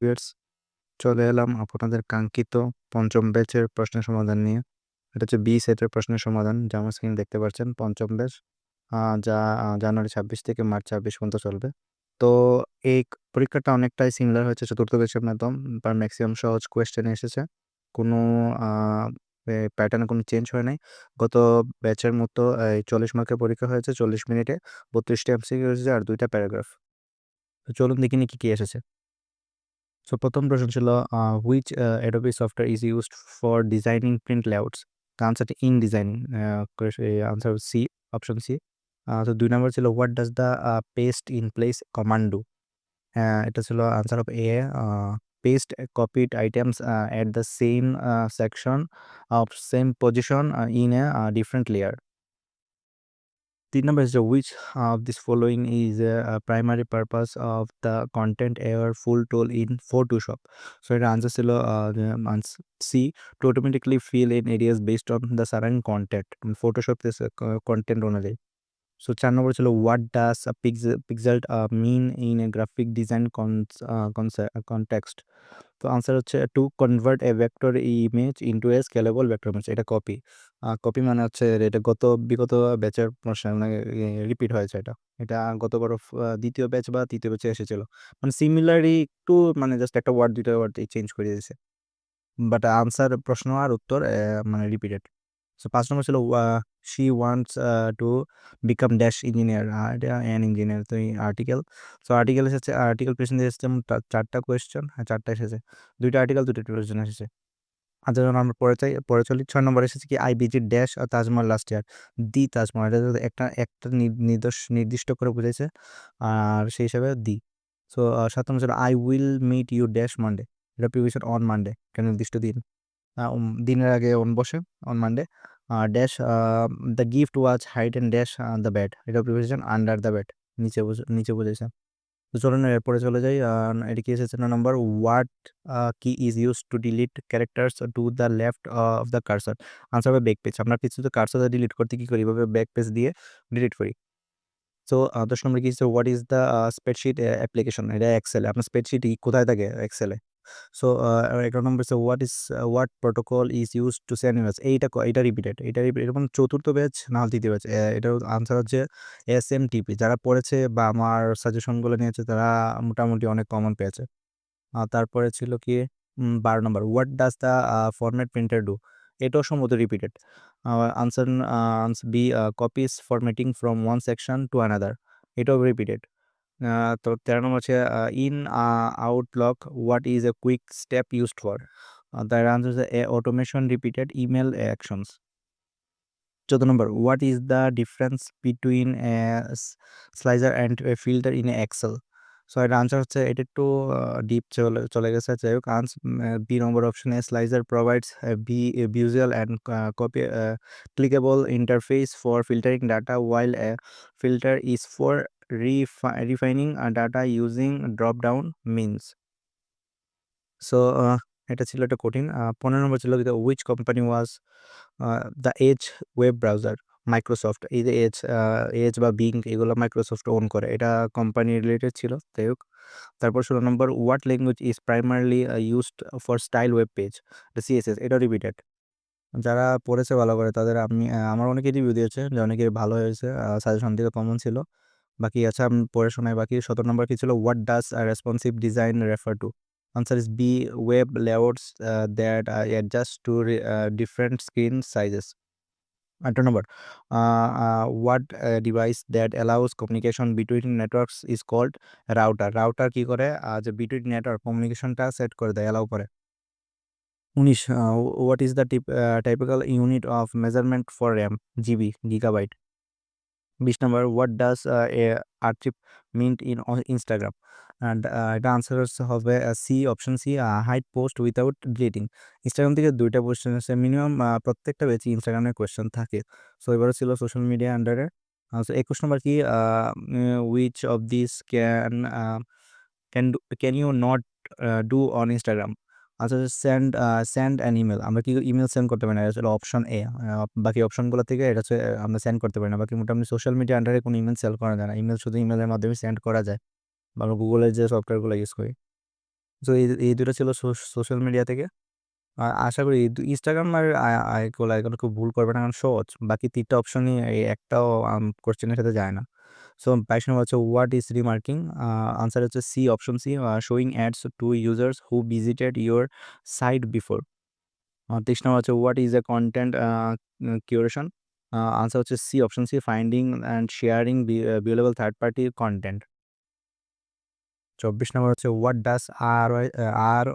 Viewers, চলে এলাম আপনাদের কাঙ্ক্ষিত পঞ্চম ব্যাচের প্রশ্নের সমাধান নিয়ে। এটা হচ্ছে বি সেটের প্রশ্নের সমাধান, যা আমার স্ক্রিনে দেখতে পাচ্ছেন। পঞ্চম ব্যাচ, যা জানুয়ারি 26 থেকে মার্চ 26 পর্যন্ত চলবে। তো এই পরীক্ষাটা অনেকটাই সিমিলার হয়েছে চতুর্থ ব্যাচের মতো, বা ম্যাক্সিমাম সহজ কোয়েশ্চেন এসেছে। কোনো প্যাটার্নে কোনো চেঞ্জ হয় নাই। গত ব্যাচের মতো 40 মার্কের পরীক্ষা হয়েছে, 40 মিনিটে 32টা এমসিকিউ এসেছে আর 2টা প্যারাগ্রাফ। তো চলুন দেখি নি কি এসেছে। সো প্রথম প্রশ্ন ছিল, which Adobe software is used for designing print layouts? আনসারটা in designing. Answer C, option C. তো 2 নম্বর ছিল, what does the paste in place command do? এটা ছিল answer of A, paste copied items at the same section of same position in a different layer. 3 number is which of this following is a primary purpose of the content error full tool in Photoshop? So it answer ছিল C, to automatically fill in areas based on the surrounding content. Photoshop is content only. So 4 number ছিল, what does a pixel mean in a graphic design context? তো answer হচ্ছে, to convert A vector image into a scalable vector image. এটা copy. Copy মানে হচ্ছে এটা বিগত ব্যাচের প্রশ্ন, মানে রিপিট হয়েছে এটা। এটা গতবার দ্বিতীয় ব্যাচ বা তৃতীয় ব্যাচে এসেছিল। মানে সিমিলারই একটু, মানে জাস্ট একটা ওয়ার্ড দুইটা ওয়ার্ড চেঞ্জ করে দিয়েছে, বাট আনসার প্রশ্ন আর উত্তর মানে রিপিটেড। সো 5 নম্বর ছিল, she wants to become dash engineer. এটা অ্যান ইঞ্জিনিয়ার। তো এই আর্টিকেল, সো আর্টিকেল এসেছে, আর্টিকেল প্রেজেন্ট এসেছে 4টা কোয়েশ্চেন, হ্যাঁ 4টা এসেছে। 2টা আর্টিকেল 2টা কোয়েশ্চেন এসেছে। আচ্ছা, যখন আমরা পরে চলি, 6 নম্বর এসেছে কি, I visit dash Taj Mahal last year. দি তাজমহল, এটা যদি একটা একটা নির্দিষ্ট করে বুঝাইছে, আর সেই হিসাবে দি। সো 7 নম্বর ছিল, I will meet you dash Monday. এটা প্রিভিশন অন মানডে, একটা নির্দিষ্ট দিন। দিনের আগে অন বসে, on Monday. Dash, the gift was hide and dash the bed. এটা প্রিভিশন আন্ডার দ্য বেড, নিচে বুঝেছে। তো চলুন এরপরে চলে যাই। এটা কি এসেছে না নাম্বার, হোয়াট কি is use to delete characters to the left of the cursor? Answer হবে ব্যাক পেজ। আমরা পিছনে কার্সর ডিলিট করতে কি করি, এভাবে ব্যাক পেজ দিয়ে ডিলিট করি। সো 10 নম্বর কি, what is the spreadsheet application? এটা এক্সেলে। আপনার স্প্রেডশিট কোথায় থাকে? এক্সেলে। সো 11 নম্বর হচ্ছে, what protocol is use to send image? এইটা রিপিটেড, এরকম চতুর্থ ব্যাচ না হলে তৃতীয় ব্যাচ। এটার আনসার হচ্ছে এসএমটিপি। যারা পড়েছে বা আমার সাজেশনগুলো নিয়েছে তারা মোটামুটি অনেক কমন পেয়েছে। তারপরে ছিল কি, 12 নম্বর, what does the format printer do? এটাও সম্ভবত repeated. Answer B, copies formatting from one section to another. এটাও রিপিটেড। তো 13 নম্বর হচ্ছে, in Outlook what is a quick step used for? তার আনসার হচ্ছে a automation repeated email actions. 14 নম্বর, what is the difference between a slicer and a filter in Excel? So এর answer হচ্ছে, এটা একটু ডিপ চলে গেছে। যাই হোক, বি নম্বর অপশনে, slicer provides visual and copy clickable interface for filtering data, while a filter is for refining data using drop down means. So এটা ছিল একটা কঠিন। 15 নম্বর ছিল, which company was the Edge web browser? Microsoft. এই যে age বা being, এগুলো মাইক্রোসফট ওন করে, এটা কোম্পানি রিলেটেড ছিল। যাই হোক, তারপর 16 নম্বর, what language is primarily used for style web page? CSS. এটা রিপিটেড। যারা পড়েছে ভালো করে তাদের আমি আমার অনেকে রিভিউ দিয়েছে যে অনেকে ভালো হয়েছে, সাজেশন থেকে কমন ছিল। বাকি আচ্ছা, আমি পড়ে শোনাই বাকি। 17 নম্বর কি ছিল, what does responsive design refer to? Answer is B, web layouts that adjust to different screen sizes. 18 নম্বর, what device that allows communication between networks is called router? Router কি করে, যে বিটুইন নেটওয়ার্ক কমিউনিকেশনটা সেট করে দেয়, allow করে। 19, what is the typical unit of measurement for RAM? GB, gigabyte. 20 number, what does a archive mean in Instagram? And এটা answer হবে C, option C, hide post without deleting. Instagram থেকে 2টা question আছে minimum, প্রত্যেকটা বেশি ইনস্টাগ্রামের question থাকে। So এবারে ছিল সোশ্যাল মিডিয়া আন্ডারে। সো 21 নম্বর কি, which of this can you not do on Instagram? আচ্ছা, সেন্ড অ্যান ইমেল। আমরা কি ইমেল সেন্ড করতে পারি না? এটা হচ্ছে অপশন এ। বাকি অপশনগুলো থেকে এটা হচ্ছে আমরা সেন্ড করতে পারি না। বাকি মোটামুটি সোশ্যাল মিডিয়া আন্ডারে কোনো ইমেল সেন্ড করা যায় না। ইমেল শুধু ইমেলের মাধ্যমে সেন্ড করা যায়, বা আমরা গুগলের যে সফটওয়্যারগুলো ইউজ করি। সো এই দুটো ছিল সোশ্যাল মিডিয়া থেকে। আশা করি ইনস্টাগ্রাম আর এগুলো এগুলো খুব ভুল করবে না, কারণ সহজ। বাকি 3টা অপশনই এই একটাও কোশ্চেনের সাথে যায় না। সো 22 নম্বর হচ্ছে হোয়াট ইজ রিমার্কিং? আনসার হচ্ছে C, option C, showing ads to users who visited your site before. 23 number হচ্ছে what is a content curation? Answer হচ্ছে C, option C, finding and sharing viewable third party content. 24 number হচ্ছে what does R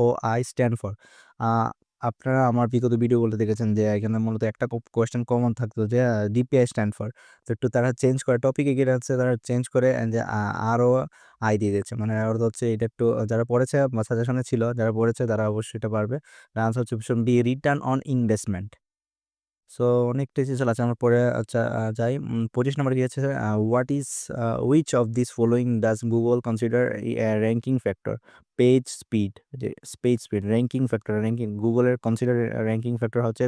O I stand for? আপনারা আমার বিগত ভিডিওগুলো দেখেছেন যে এখানে মূলত একটা কোয়েশ্চেন কমন থাকতো যে ডিপিআই স্ট্যান্ড ফর। তো একটু তারা চেঞ্জ করে, টপিকে গিয়ে হচ্ছে তারা চেঞ্জ করে যে আর ও আই দিয়ে দিয়েছে। মানে অর্থ হচ্ছে এটা একটু যারা পড়েছে বা সাজেশনে ছিল, যারা পড়েছে তারা অবশ্যই এটা পারবে। আনসার হচ্ছে option D, return on investment. So অনেক টেস্ট আছে, আমরা পরে আচ্ছা যাই। 25 নম্বর কি হচ্ছে, what is which of this following does Google consider ranking factor? Page speed, যে page speed ranking factor, ranking গুগলের কনসিডার র্যাঙ্কিং ফ্যাক্টর হচ্ছে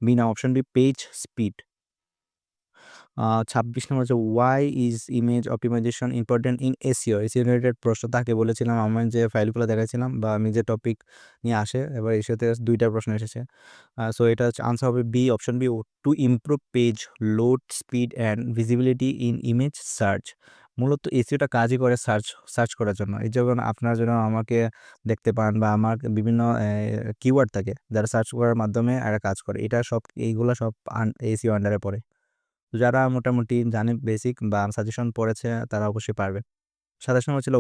বিনা, option B, page speed. 26 number হচ্ছে why is image optimization important in SEO? SEO related প্রশ্ন তাকে বলেছিলাম আমি, যে ফাইলগুলো দেখাচ্ছিলাম বা আমি যে টপিক নিয়ে আসে, এবার এসিওতে 2টা প্রশ্ন এসেছে। সো এটা হচ্ছে আনসার হবে B, option B, to improve page load speed and visibility in image search. মূলত এসইওটা কাজই করে সার্চ সার্চ করার জন্য। এই যখন আপনারা যেন আমাকে দেখতে পান বা আমার বিভিন্ন কিওয়ার্ড থাকে যারা সার্চ করার মাধ্যমে একটা কাজ করে, এটা সব এইগুলো সব এসইও আন্ডারে পড়ে। যারা মোটামুটি জানে বেসিক বা সাজেশন পড়েছে তারা অবশ্যই পারবে। 27 নম্বর ছিল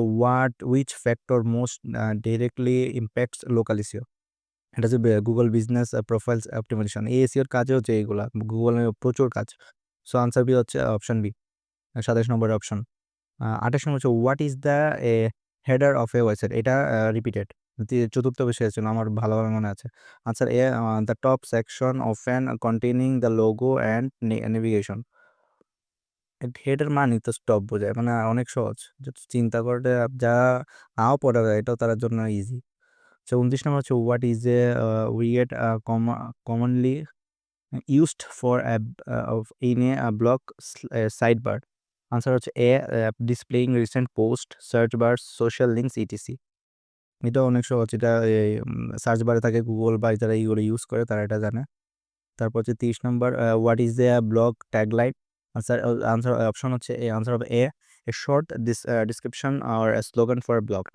which factor most directly impacts local SEO? এটা হচ্ছে গুগল বিজনেস প্রোফাইলস অপটিমাইজেশন। এই এসইওর কাজে হচ্ছে এইগুলা, গুগলের প্রচুর কাজ। সো আনসার বি হচ্ছে অপশন বি, 27 নম্বরের অপশন। 28 নম্বর হচ্ছে what is the a header of a website? এটা রিপিটেড চতুর্থ বিষয় ছিল, আমার ভালোভাবে মনে আছে। Answer A, the top section of an containing the logo and navigation. হেডের মানেই তো স্টপ বোঝায়, মানে অনেক সহজ। চিন্তা করে যারা নাও পড়া যায় এটাও তার জন্য ইজি। সো 29 নম্বর হচ্ছে হোয়াট ইজ এ উইয়েট commonly used for in a blog sidebar? Answer হচ্ছে A, displaying recent post, search bar, social links etc. এটা অনেক সহজ, এটা সার্চ বারে থাকে গুগল বা যারা এইগুলো ইউজ করে তারা এটা জানে। তারপর হচ্ছে 30 number, what is a blog tagline? Answer answer option হচ্ছে এ, আনসার হবে a short description or slogan for blog.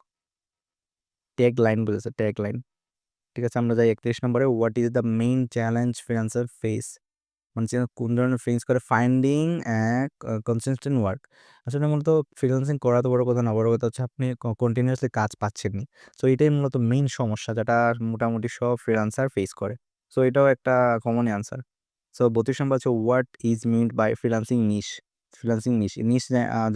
Tagline বলেছে, ট্যাগ লাইন। ঠিক আছে, আমরা যাই 31 নম্বরে, what is the main challenge freelancer face? মানে কোন ধরনের ফেস করে? Finding consistent work. আসলে মূলত ফ্রিল্যান্সিং করা তো বড় কথা না, বড় কথা হচ্ছে আপনি কন্টিনিউয়াসলি কাজ পাচ্ছেন নি। সো এটাই মূলত মেইন সমস্যা যেটা মোটামুটি সব ফ্রিল্যান্সার ফেস করে। সো এটাও একটা কমনই আনসার। সো 32 নম্বর হচ্ছে what is meant by freelancing niche? Freelancing niche niche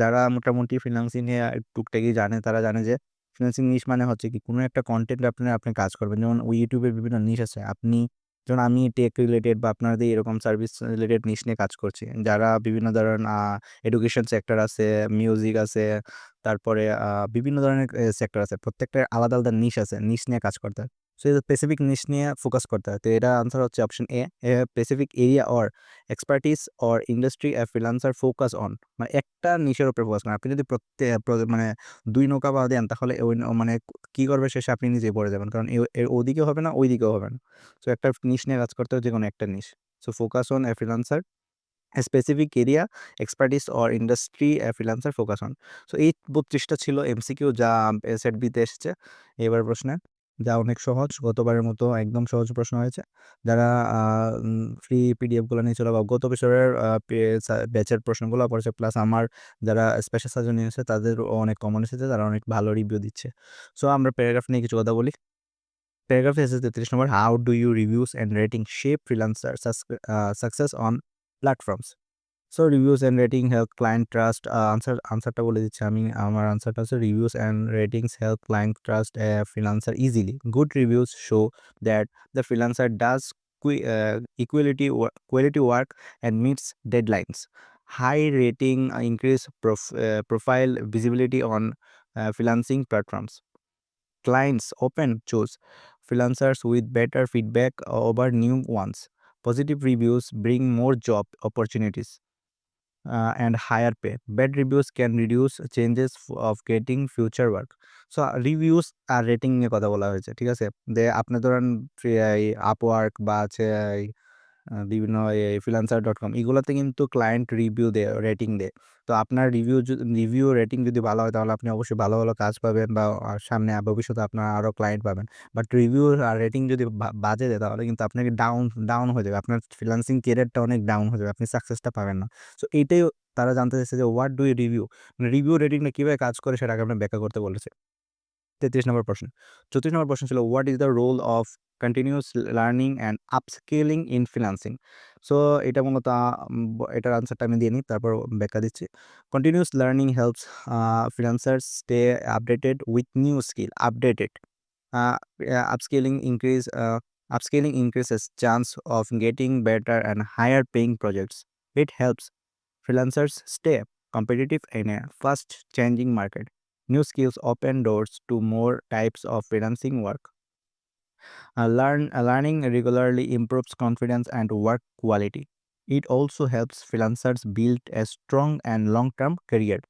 যারা মোটামুটি ফ্রিল্যান্সিং নিয়ে টুকটাকি জানে তারা জানে যে ফ্রিল্যান্সিং নিশ মানে হচ্ছে কি, কোনো একটা কন্টেন্ট আপনি কাজ করবেন। যেমন ইউটিউবের বিভিন্ন নিশ আছে, আপনি যেমন আমি টেক রিলেটেড বা আপনাদের এরকম সার্ভিস রিলেটেড নিশ নিয়ে কাজ করছি। যারা বিভিন্ন ধরনের এডুকেশন সেক্টর আছে, মিউজিক আছে, তারপরে বিভিন্ন ধরনের সেক্টর আছে, প্রত্যেকটার আলাদা আলাদা নিশ আছে, নিশ নিয়ে কাজ করতে হয়। সো এই স্পেসিফিক নিশ নিয়ে ফোকাস করতে হয়। তো এটা আনসার হচ্ছে option A, specific area or expertise or industry freelancer focus on. মানে একটা নিশের উপরে ফোকাস করেন। আপনি যদি মানে 2 নৌকা বা দেন তাহলে ওই মানে কি করবে শেষে আপনি নিজেই পড়ে যাবেন, কারণ ওদিকেও হবে না ওইদিকেও হবে না। সো একটা নিশ নিয়ে কাজ করতে হবে, যে কোনো একটা niche. So focus on freelancer, specific area, expertise or industry freelancer focus on. So এই 32টা ছিল এমসিকিউ যা সেট বিতে এসেছে এবার প্রশ্নে, যা অনেক সহজ। গতবারের মতো একদম সহজ প্রশ্ন হয়েছে। যারা ফ্রি পিডিএফগুলো নিয়ে চলো বা গত বছরের ব্যাচের প্রশ্নগুলো পড়েছে, প্লাস আমার যারা স্পেশাল সাজেশন নিয়েছে তাদেরও অনেক কমন এসেছে, তারা অনেক ভালো রিভিউ দিচ্ছে। সো আমরা প্যারাগ্রাফ নিয়ে কিছু কথা বলি। প্যারাগ্রাফে এসেছে 33 number, how do you reviews and rating shape freelancer success on platforms? So reviews and rating help client trust. আনসারটা বলে দিচ্ছি আমি। আমার আনসারটা হচ্ছে reviews and ratings help client trust freelancer easily. Good reviews show that the freelancer does quality work and meets deadlines. High rating increase profile visibility on freelancing platforms. Clients often choose freelancers with better feedback over new ones. Positive reviews bring more job opportunities. and higher pay. Bad reviews can reduce changes of getting future work. So reviews আর rating নিয়ে কথা বলা হয়েছে, ঠিক আছে? যে আপনি ধরেন এই আপওয়ার্ক বা আছে এই বিভিন্ন এই freelancer.com এগুলোতে কিন্তু ক্লায়েন্ট রিভিউ দেয়, রেটিং দেয়। তো আপনার রিভিউ রেটিং যদি ভালো হয় তাহলে আপনি অবশ্যই ভালো ভালো কাজ পাবেন বা সামনে ভবিষ্যতে আপনার আরও ক্লায়েন্ট পাবেন। বাট রিভিউ আর রেটিং যদি বাজে দেয় তাহলে কিন্তু আপনাকে ডাউন হয়ে যাবে, আপনার ফ্রিল্যান্সিং ক্যারিয়ারটা অনেক ডাউন হয়ে যাবে, আপনি সাকসেসটা পাবেন না। সো এইটাই তারা জানতে চাইছে যে হোয়াট ডু ইউ রিভিউ, মানে রিভিউ রেটিংটা কীভাবে কাজ করে সেটাকে আপনার ব্যাখ্যা করতে বলেছে। 33 নম্বর প্রশ্ন। 34 নম্বর প্রশ্ন ছিল what is the role of continuous learning and upskilling in freelancing? So এটা মূলত এটার আনসারটা আমি দিয়ে নিই, তারপর ব্যাখ্যা দিচ্ছি। Continuous learning helps freelancers stay updated with new skill. Updated upscaling upscaling increases chance of getting better and higher paying projects. It helps freelancers stay competitive in a fast changing market. New skills open doors to more types of freelancing work. Learning regularly improves confidence and work quality. It also helps freelancers build a strong and long term career.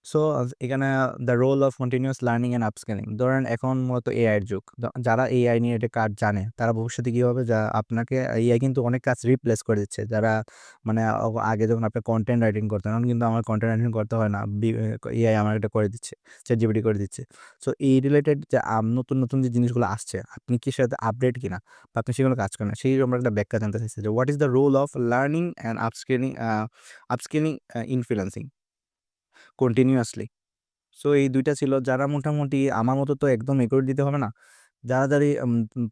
So এখানে the role of continuous learning and upskilling, ধরেন এখন মূলত এআইয়ের যুগ। যারা AI নিয়ে এটা কাজ জানে তারা ভবিষ্যতে কী হবে, যা আপনাকে এআই কিন্তু অনেক কাজ রিপ্লেস করে দিচ্ছে। যারা মানে আগে যখন আপনি কন্টেন্ট রাইটিং করতেন, এখন কিন্তু আমার কন্টেন্ট রাইটিং করতে হয় না, এআই আমার এটা করে দিচ্ছে, চ্যাটজিপিটি করে দিচ্ছে। সো এই রিলেটেড যে নতুন নতুন যে জিনিসগুলো আসছে, আপনি কি সাথে আপডেট কিনা বা আপনি সেগুলো কাজ করেন, সেই আমরা একটা ব্যাখ্যা জানতে চাইছি যে what is the role of learning and upskilling in freelancing continuously. So এই ২ টা ছিল। যারা মোটামুটি আমার মতো তো একদম একুরেট দিতে হবে না। যারা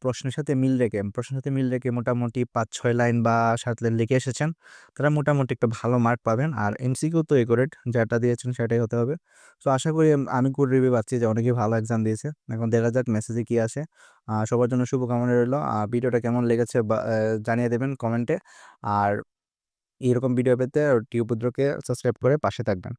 প্রশ্নের সাথে মিল রেখে মোটামুটি ৫-৬ লাইন বা ৭ লাইন লিখে এসেছেন, তারা মোটামুটি একটা ভালো মার্ক পাবেন। আর এমসিকিউ তো একুরেট, যেটা দিয়েছেন সেটাই হতে হবে। সো আশা করি আমি গুড রিভিউ পাচ্ছি যে অনেকেই ভালো এক্সাম দিয়েছে। এখন দেখা যাক মেসেজে কি আসে। সবার জন্য শুভকামনা রইলো। ভিডিওটা কেমন লেগেছে বা জানিয়ে দেবেন কমেন্টে। আর এরকম ভিডিও পেতে টিউব সাবস্ক্রাইব করে পাশে থাকবেন।